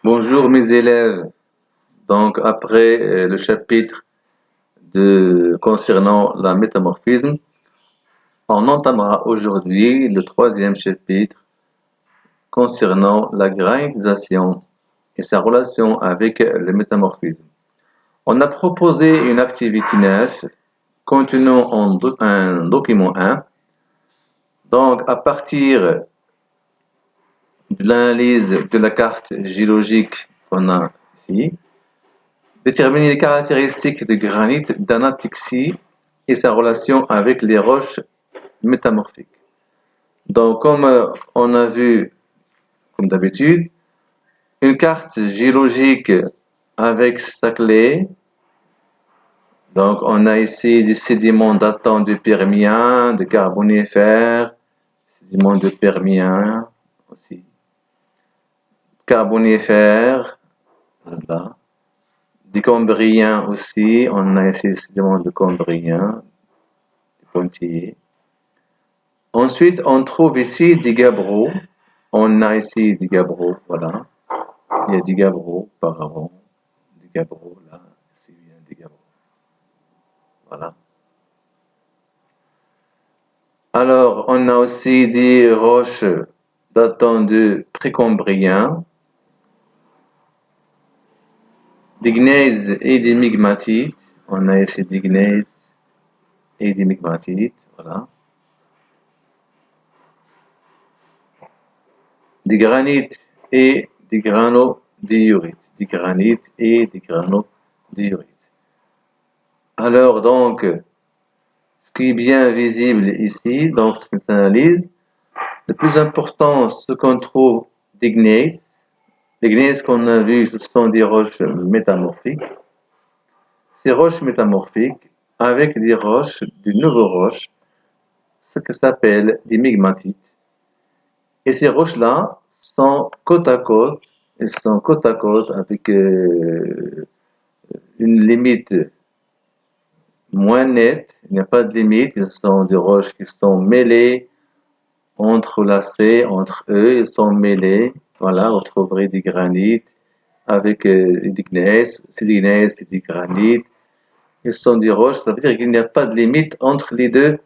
Bonjour mes élèves. Donc après le chapitre concernant la métamorphisme, on entamera aujourd'hui le troisième chapitre concernant la granitisation et sa relation avec le métamorphisme. On a proposé une activité 9 contenant un document 1. Donc à partir de l'analyse de la carte géologique qu'on a ici, déterminer les caractéristiques du granit d'Anatixie et sa relation avec les roches métamorphiques. Donc, comme on a vu, comme d'habitude, une carte géologique avec sa clé. Donc, on a ici des sédiments datant du Permien, du Carbonifère, sédiments du Permien aussi. Carbonifère, là. Du Cambrien aussi, on a ici des sédiments de Cambrien, du Pontillé. Ensuite, on trouve ici des gabbros. On a ici des gabbros, voilà. Il y a des gabbros par avant. Des gabbros là. Ici, il y a des gabbros. Voilà. Alors, on a aussi des roches datant du précambrien, des gneiss et des migmatites. On a ici des gneiss et des migmatites, voilà. Des granites et des granodiorites. Des granites et des granodiorites. Alors donc, ce qui est bien visible ici, dans cette analyse, le plus important, ce qu'on trouve des gneiss. Les gneiss qu'on a vus, ce sont des roches métamorphiques. Ces roches métamorphiques, avec des roches, des nouvelles roches, ce que s'appelle des migmatites. Et ces roches-là sont côte à côte, elles sont côte à côte avec une limite moins nette, il n'y a pas de limite, ce sont des roches qui sont mêlées, entrelacées entre eux, ils sont mêlés. Voilà, vous trouverez des granites avec des gneiss, c'est des gneiss, c'est des granites. Ils sont des roches, ça veut dire qu'il n'y a pas de limite entre les deux,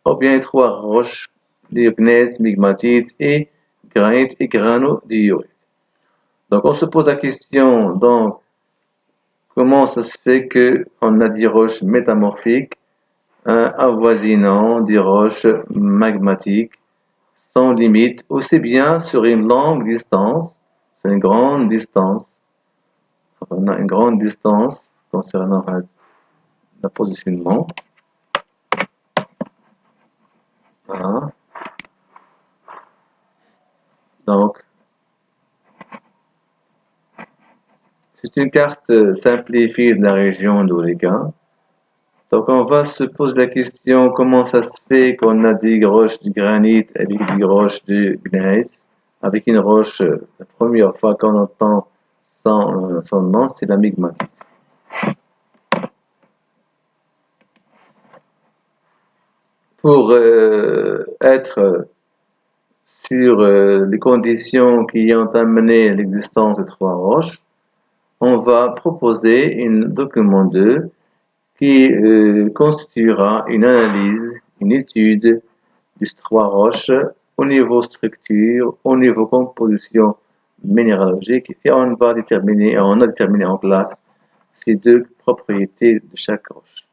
ou bien les trois roches, les gneiss, migmatites et granite et granodiorite. Donc on se pose la question, donc, comment ça se fait qu'on a des roches métamorphiques avoisinant des roches magmatiques sans limite, aussi bien sur une longue distance, c'est une grande distance, on a une grande distance concernant le positionnement. Voilà. Donc, c'est une carte simplifiée de la région d'Oregon. Donc, on va se poser la question comment ça se fait qu'on a des roches de granit avec des roches de gneiss. Avec une roche, la première fois qu'on entend son nom, c'est la migmatite. Pour être sur les conditions qui ont amené l'existence de trois roches, on va proposer un document 2 qui constituera une analyse, une étude des trois roches au niveau structure, au niveau composition minéralogique, et on a déterminé en classe ces deux propriétés de chaque roche.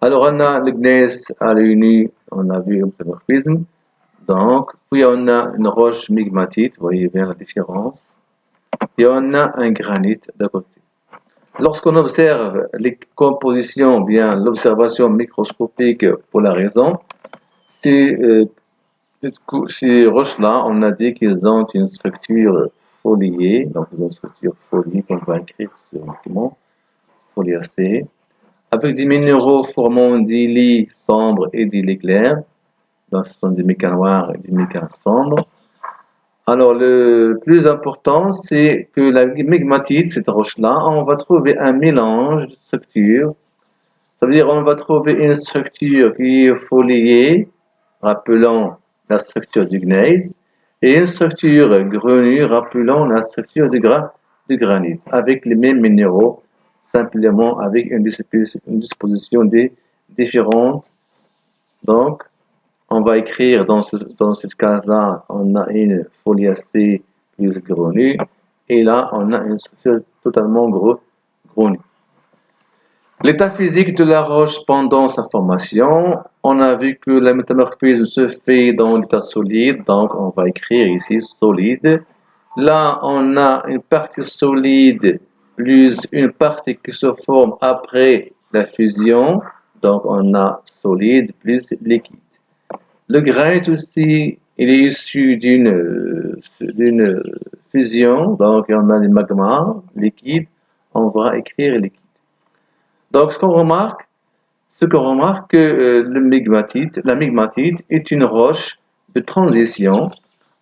Alors on a le gneiss à l'œil nu, on a vu le métamorphisme, donc, puis on a une roche migmatite, vous voyez bien la différence, et on a un granit d'un côté. Lorsqu'on observe les compositions, bien l'observation microscopique pour la raison, ces roches-là, on a dit qu'ils ont une structure foliée, donc une structure foliée qu'on va écrire sur le document, foliacée, avec des minéraux formant des lits sombres et des lits clairs, donc ce sont des mécas noirs et des mécas sombres. Alors, le plus important, c'est que la migmatite, cette roche-là, on va trouver un mélange de structures. Ça veut dire on va trouver une structure qui est foliée, rappelant la structure du gneiss, et une structure grenue, rappelant la structure du du granit, avec les mêmes minéraux, simplement avec une disposition différente. Donc, on va écrire dans cette case-là, on a une foliacée plus grenue, et là, on a une structure totalement grenue. L'état physique de la roche pendant sa formation, on a vu que la métamorphose se fait dans l'état solide, donc on va écrire ici solide. Là, on a une partie solide plus une partie qui se forme après la fusion, donc on a solide plus liquide. Le granit aussi, il est issu d'une fusion, donc on a des magmas liquides, on va écrire liquide. Donc, ce qu'on remarque que la migmatite est une roche de transition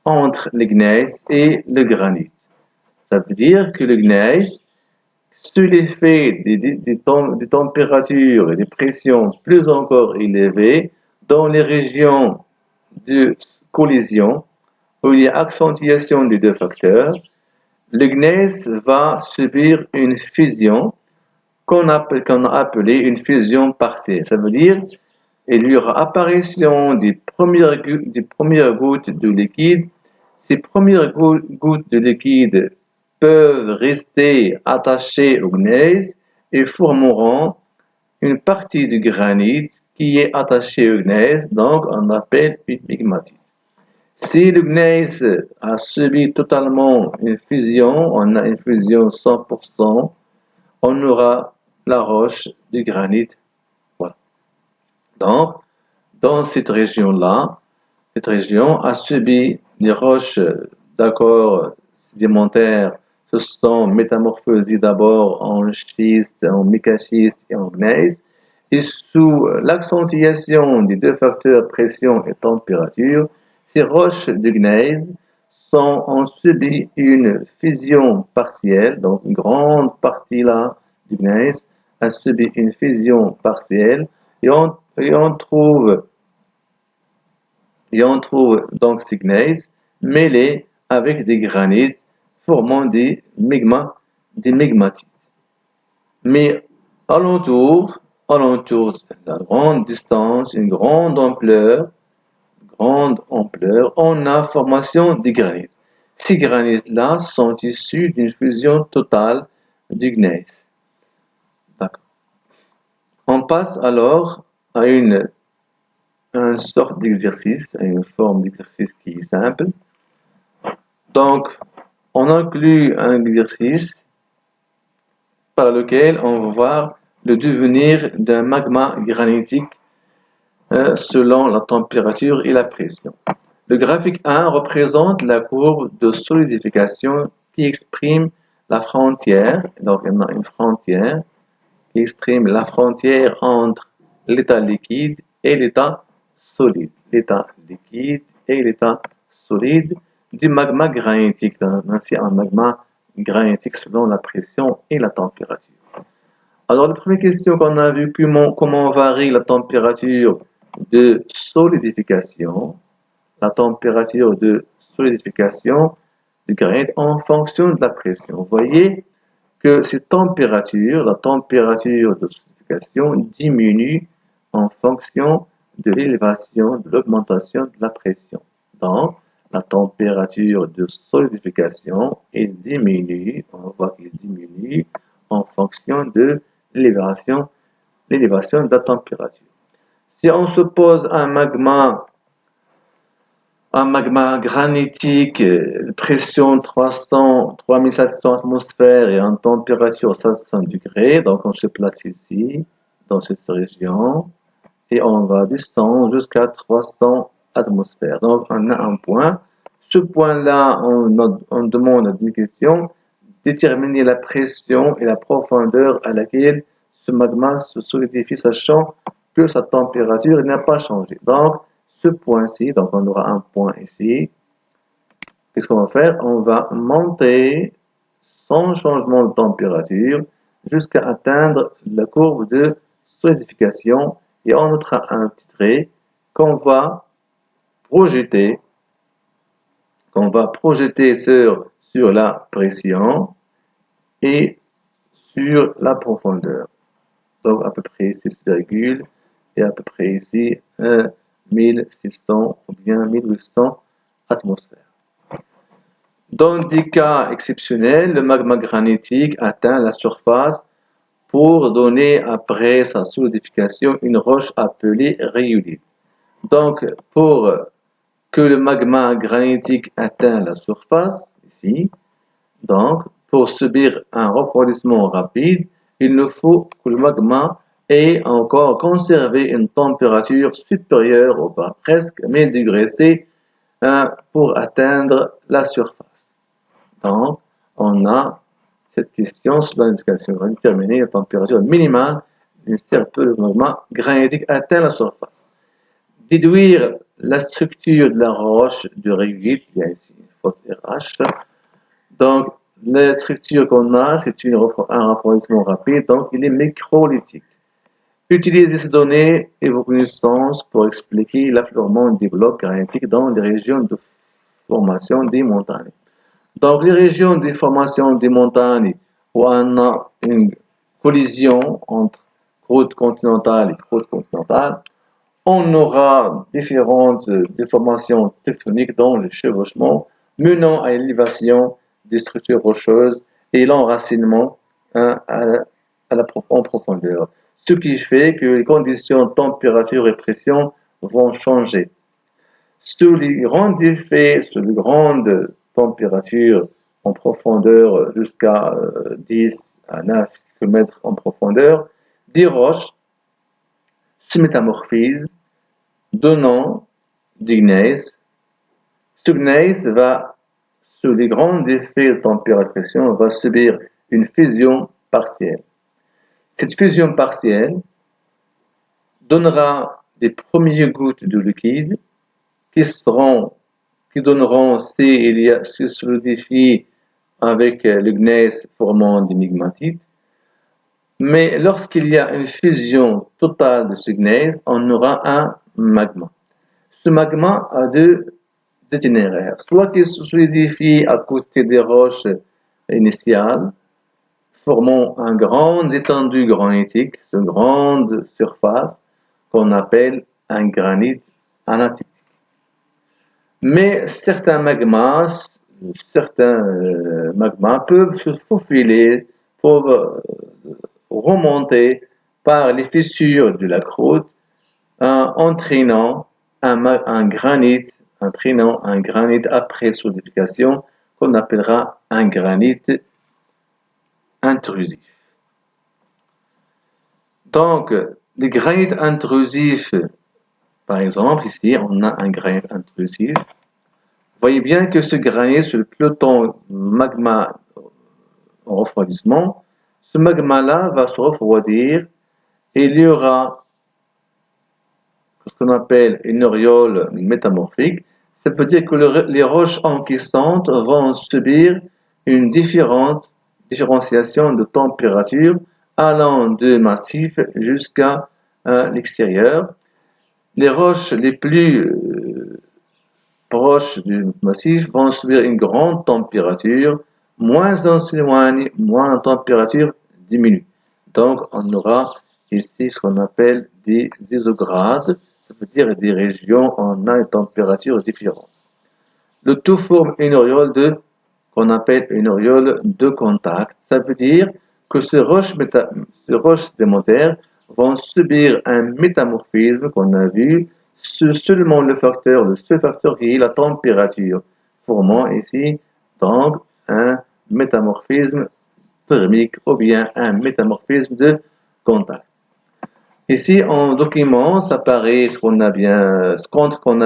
entre le gneiss et le granit. Ça veut dire que le gneiss, sous l'effet des températures et des pressions plus encore élevées, dans les régions de collision, où il y a accentuation des deux facteurs, le gneiss va subir une fusion qu'on a appelé une fusion partielle. Ça veut dire qu'il y aura apparition des premières gouttes de liquide. Ces premières gouttes de liquide peuvent rester attachées au gneiss et formeront une partie du granit qui est attachée au gneiss, donc on appelle une migmatite. Si le gneiss a subi totalement une fusion, on a une fusion 100%, on aura la roche du granit. Voilà. Donc, dans cette région-là, cette région a subi les roches, d'accord, sédimentaires, se sont métamorphosées d'abord en schiste, en mécaschiste et en gneiss, et sous l'accentuation des deux facteurs pression et température, ces roches de gneiss ont subi une fusion partielle, donc une grande partie là du gneiss a subi une fusion partielle et on trouve donc ces gneiss mêlés avec des granites formant des migmatites. Mais alentour de la grande distance, une grande ampleur, on a formation des granites. Ces granites-là sont issus d'une fusion totale du gneiss. D'accord. On passe alors à une sorte d'exercice, à une forme d'exercice qui est simple. Donc, on inclut un exercice par lequel on va voir le devenir d'un magma granitique selon la température et la pression. Le graphique 1 représente la courbe de solidification qui exprime la frontière. Donc, il y a une frontière qui exprime la frontière entre l'état liquide et l'état solide. L'état liquide et l'état solide du magma granitique. C'est un magma granitique selon la pression et la température. Alors, la première question qu'on a vu, comment varie la température de solidification, du granit en fonction de la pression. Vous voyez que cette température, la température de solidification diminue en fonction de l'élévation, de l'augmentation de la pression. Donc, la température de solidification diminue, on voit qu'il diminue en fonction de l'élévation de la température. Si on se pose un magma granitique, pression 3700 atmosphères et en température 500 degrés, donc on se place ici, dans cette région, et on va descendre jusqu'à 300 atmosphères. Donc on a un point. Ce point-là, on demande une question, déterminer la pression et la profondeur à laquelle ce magma se solidifie, sachant que sa température n'a pas changé. Donc, ce point-ci, donc on aura un point ici. Qu'est-ce qu'on va faire? On va monter sans changement de température jusqu'à atteindre la courbe de solidification et on notera un petit trait qu'on va projeter sur la pression et sur la profondeur. Donc à peu près 6, et à peu près ici 1600 ou bien 1800 atmosphères. Dans des cas exceptionnels, le magma granitique atteint la surface pour donner après sa solidification une roche appelée rhyolite. Donc pour que le magma granitique atteigne la surface, ici, donc pour subir un refroidissement rapide, il nous faut que le magma ait encore conservé une température supérieure au bas, presque 1000 degrés C, pour atteindre la surface. Donc, on a cette question sur l'indication. On va déterminer la température minimale nécessaire pour le magma granitique atteint la surface. Déduire la structure de la roche de rhyolite, il y a ici une faute RH. Donc, la structure qu'on a, c'est un refroidissement rapide, donc il est microlithique. Utilisez ces données et vos connaissances pour expliquer l'affleurement des blocs granitiques dans les régions de formation des montagnes. Donc, les régions de formation des montagnes où on a une collision entre croûte continentale et croûte continentale, on aura différentes déformations tectoniques dans le chevauchement menant à l'élévation des structures rocheuses et l'enracinement en profondeur. Ce qui fait que les conditions de température et pression vont changer. Sous les grands effets, sous les grandes températures en profondeur jusqu'à 10 à 9 km en profondeur, des roches se métamorphisent, donnant du gneiss. Ce gneiss va, sous les grands effets de température, va subir une fusion partielle. Cette fusion partielle donnera des premières gouttes de liquide qui donneront, s'il se solidifie avec le gneiss formant des migmatites. Mais lorsqu'il y a une fusion totale de ce gneiss, on aura un magma. Ce magma a deux itinéraires, soit qu'il se solidifie à côté des roches initiales, formant un grand étendue granitique, une grande surface qu'on appelle un granit anatique. Mais certains magmas peuvent se faufiler, peuvent remonter par les fissures de la croûte, entraînant un granit après solidification qu'on appellera un granit intrusif. Donc, les granites intrusifs, par exemple, ici, on a un granit intrusif. Vous voyez bien que ce granit, sur le peloton magma en refroidissement, ce magma-là va se refroidir et il y aura ce qu'on appelle une auréole métamorphique. Ça veut dire que les roches encaissantes vont subir une différenciation de température allant de massif jusqu'à l'extérieur. Les roches les plus proches du massif vont subir une grande température, moins on s'éloigne, moins la température diminue. Donc on aura ici ce qu'on appelle des isogrades, ça veut dire des régions où on a une température différente. Le tout forme une auréole qu'on appelle une auréole de contact. Ça veut dire que ces roches sédimentaires vont subir un métamorphisme qu'on a vu sur seulement le seul facteur qui est la température, formant ici donc un métamorphisme thermique ou bien un métamorphisme de contact. Ici, en document, ça paraît ce qu'on a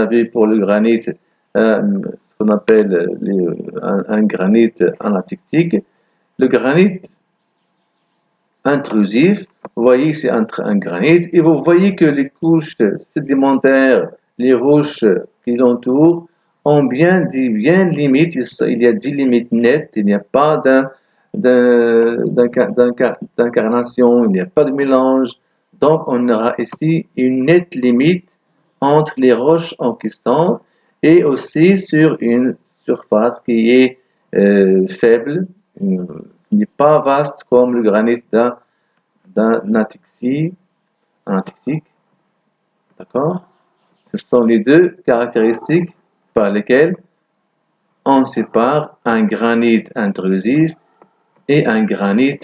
vu pour le granit, ce qu'on appelle un granit anatictique. Le granit intrusif, vous voyez, c'est un granit, et vous voyez que les couches sédimentaires, les roches qui l'entourent, ont bien limites, il y a 10 limites nettes, il n'y a pas d'incarnation, il n'y a pas de mélange. Donc, on aura ici une nette limite entre les roches enquissantes et aussi sur une surface qui est faible, n'est pas vaste comme le granit d'un atictique. D'accord? Ce sont les deux caractéristiques par lesquelles on sépare un granit intrusif et un granit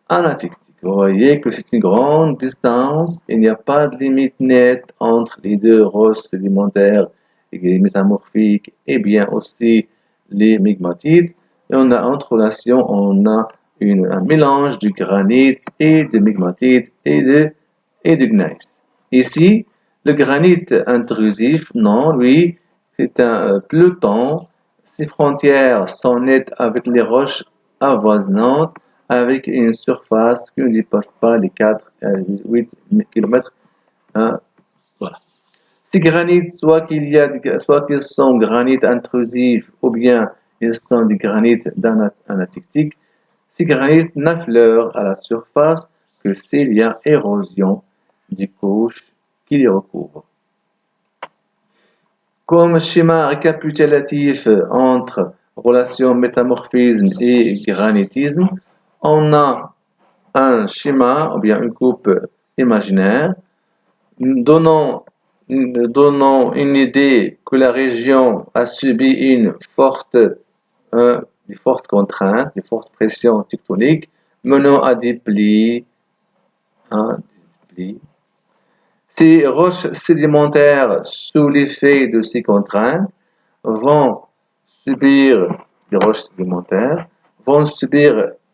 anatictique. Vous voyez que c'est une grande distance, il n'y a pas de limite nette entre les deux roches sédimentaires et les métamorphiques et bien aussi les migmatites. Et on a entre relation, on a un mélange du granit et de migmatite et de gneiss. Ici, le granit intrusif, non, lui, c'est un peloton. Ses frontières sont nettes avec les roches avoisinantes, avec une surface qui ne dépasse pas les 4 à 8 km. Voilà. Ces granites, soit qu'ils sont granites intrusifs ou bien ils sont des granites anatictiques, ces granites n'affleurent à la surface que s'il y a érosion des couches qui les recouvrent. Comme schéma récapitulatif entre relation métamorphisme et granitisme, on a un schéma ou bien une coupe imaginaire donnant une idée que la région a subi des fortes contraintes, des fortes pressions tectoniques menant à des plis. Ces roches sédimentaires, sous l'effet de ces contraintes, vont subir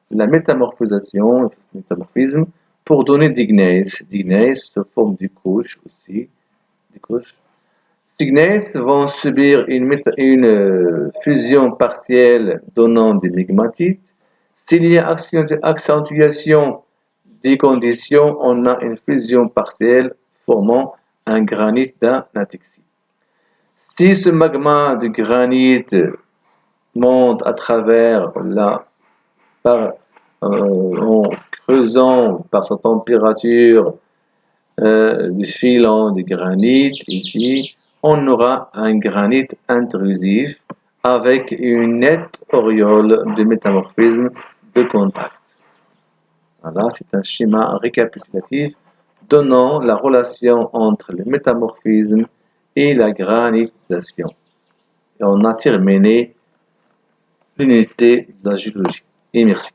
la métamorphisation, le métamorphisme, pour donner des gneiss. Des gneiss se forment des couches aussi. Ces gneiss vont subir une fusion partielle donnant des migmatites. S'il y a accentuation des conditions, on a une fusion partielle formant un granit d'anatexie. Si ce magma de granit monte à travers en creusant par sa température du filon de granit, ici, on aura un granit intrusif avec une nette auréole de métamorphisme de contact. Voilà, c'est un schéma récapitulatif donnant la relation entre le métamorphisme et la granitisation. Et on a terminé l'unité de la géologie. Et merci.